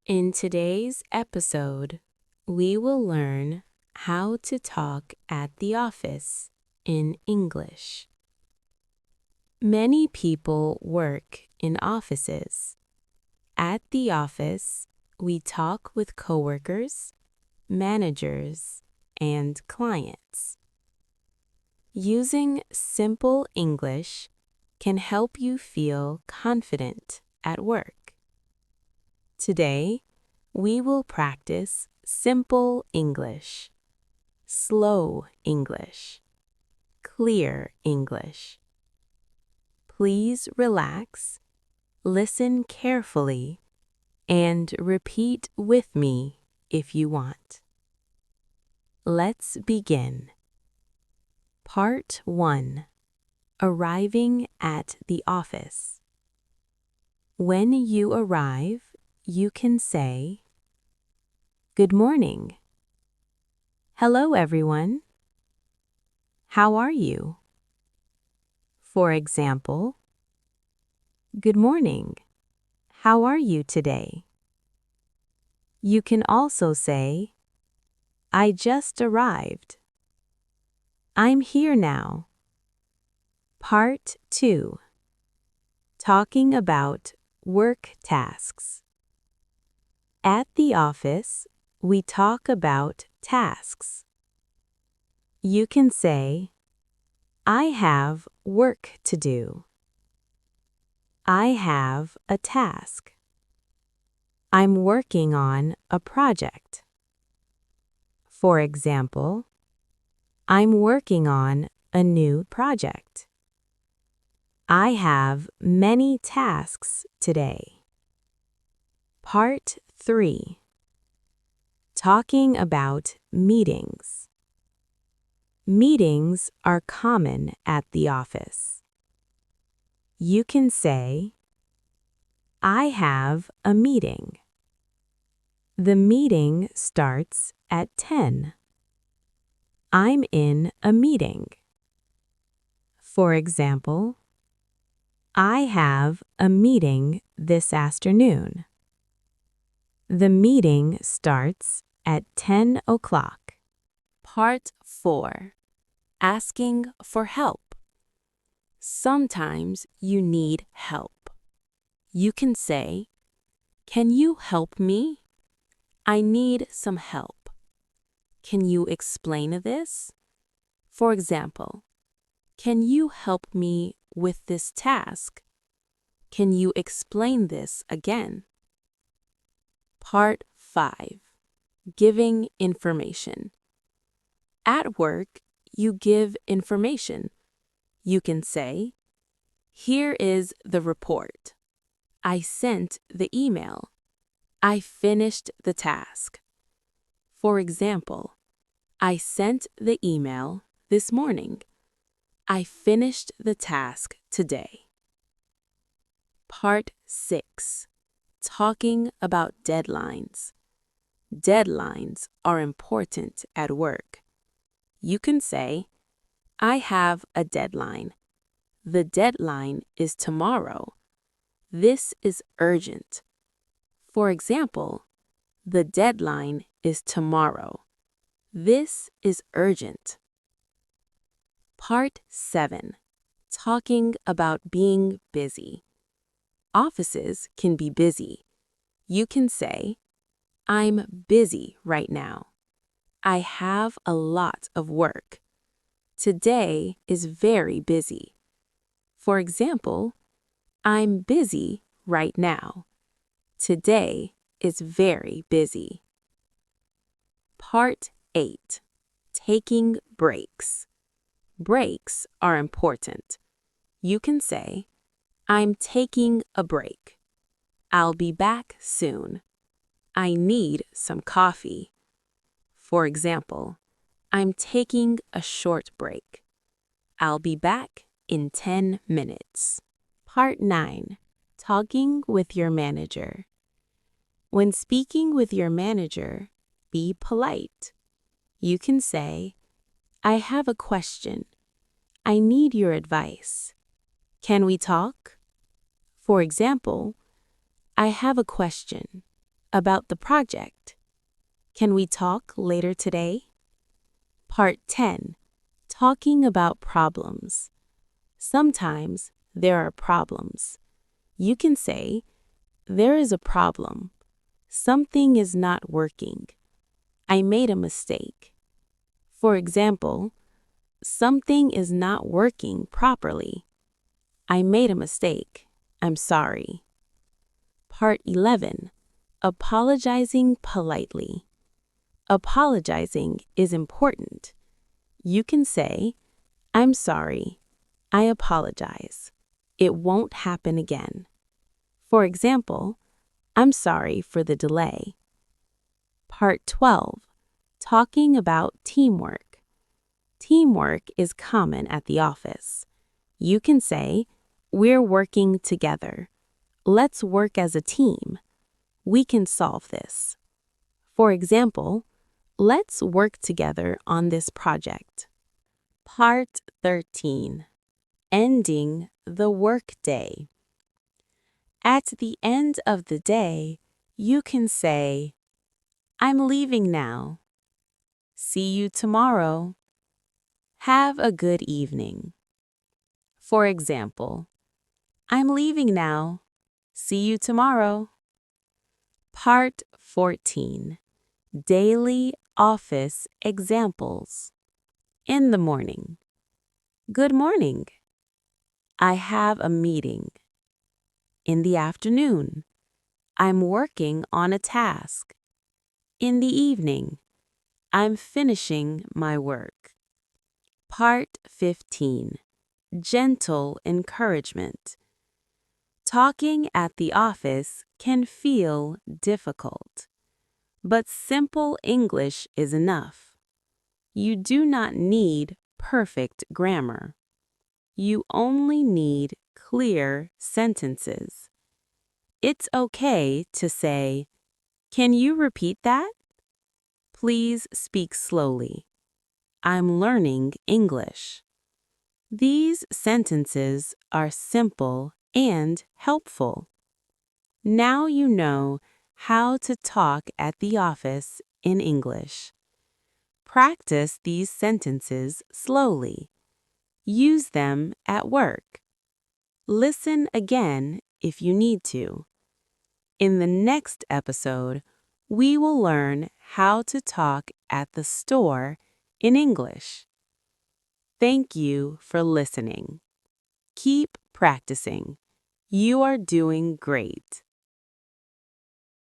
In today's episode, we will learn how to talk at the office in English. Many people work in offices. At the office, we talk with coworkers, managers, and clients. Using simple English can help you feel confident at work. Today, we will practice simple English, slow English, clear English. Please relax, listen carefully, and repeat with me if you want. Let's begin. Part 1. Arriving at the office. When you arrive, you can say, "Good morning." "Hello, everyone." "How are you?" For example, "Good morning. How are you today?" You can also say, "I just arrived." "I'm here now." Part 2. Talking about work tasks. At the office, we talk about tasks. You can say, "I have work to do." "I have a task." "I'm working on a project." For example, "I'm working on a new project." I have many tasks today. Part 3. Talking about meetings. Meetings are common at the office. You can say, "I have a meeting." The meeting starts at 10. I'm in a meeting. For example, I have a meeting this afternoon. The meeting starts at 10 o'clock. Part 4. Asking for help. Sometimes you need help. You can say, "Can you help me? I need some help. Can you explain this?" For example, "Can you help me with this task? Can you explain this again?" Part 5. Giving information. At work, you give information. You can say, "Here is the report. I sent the email. I finished the task." For example, "I sent the email this morning. I finished the task today." Part 6. Talking about deadlines. Deadlines are important at work. You can say, "I have a deadline. The deadline is tomorrow. This is urgent." For example, "The deadline is tomorrow. This is urgent." Part 7. Talking about being busy. Offices can be busy. You can say, "I'm busy right now. I have a lot of work. Today is very busy." For example, "I'm busy right now. Today is very busy." Part 8. Taking breaks. Breaks are important. You can say, "I'm taking a break. I'll be back soon. I need some coffee." For example, "I'm taking a short break. I'll be back in 10 minutes. Part 9. Talking with your manager. When speaking with your manager, be polite. You can say, "I have a question. I need your advice. Can we talk?" For example, "I have a question about the project. Can we talk later today? Part 10. Talking about problems. Sometimes there are problems. You can say, there is a problem. Something is not working. I made a mistake. For example, something is not working properly. I made a mistake. I'm sorry. Part 11. Apologizing politely. Apologizing is important. You can say, I'm sorry. I apologize. It won't happen again. For example, I'm sorry for the delay. Part 12. Talking about teamwork. Teamwork is common at the office. You can say, we're working together. Let's work as a team. We can solve this. For example, let's work together on this project. Part 13. Ending the workday. At the end of the day, you can say, I'm leaving now. See you tomorrow. Have a good evening. For example, I'm leaving now. See you tomorrow. Part 14. Daily office examples. In the morning. Good morning. I have a meeting. In the afternoon. I'm working on a task. In the evening. I'm finishing my work. Part 15. Gentle encouragement. Talking at the office can feel difficult, but simple English is enough. You do not need perfect grammar. You only need clear sentences. It's okay to say, can you repeat that? Please speak slowly. I'm learning English. These sentences are simple and helpful. Now you know how to talk at the office in English. Practice these sentences slowly. Use them at work. Listen again if you need to. In the next episode, we will learn how to talk at the store in English. Thank you for listening. Keep practicing. You are doing great.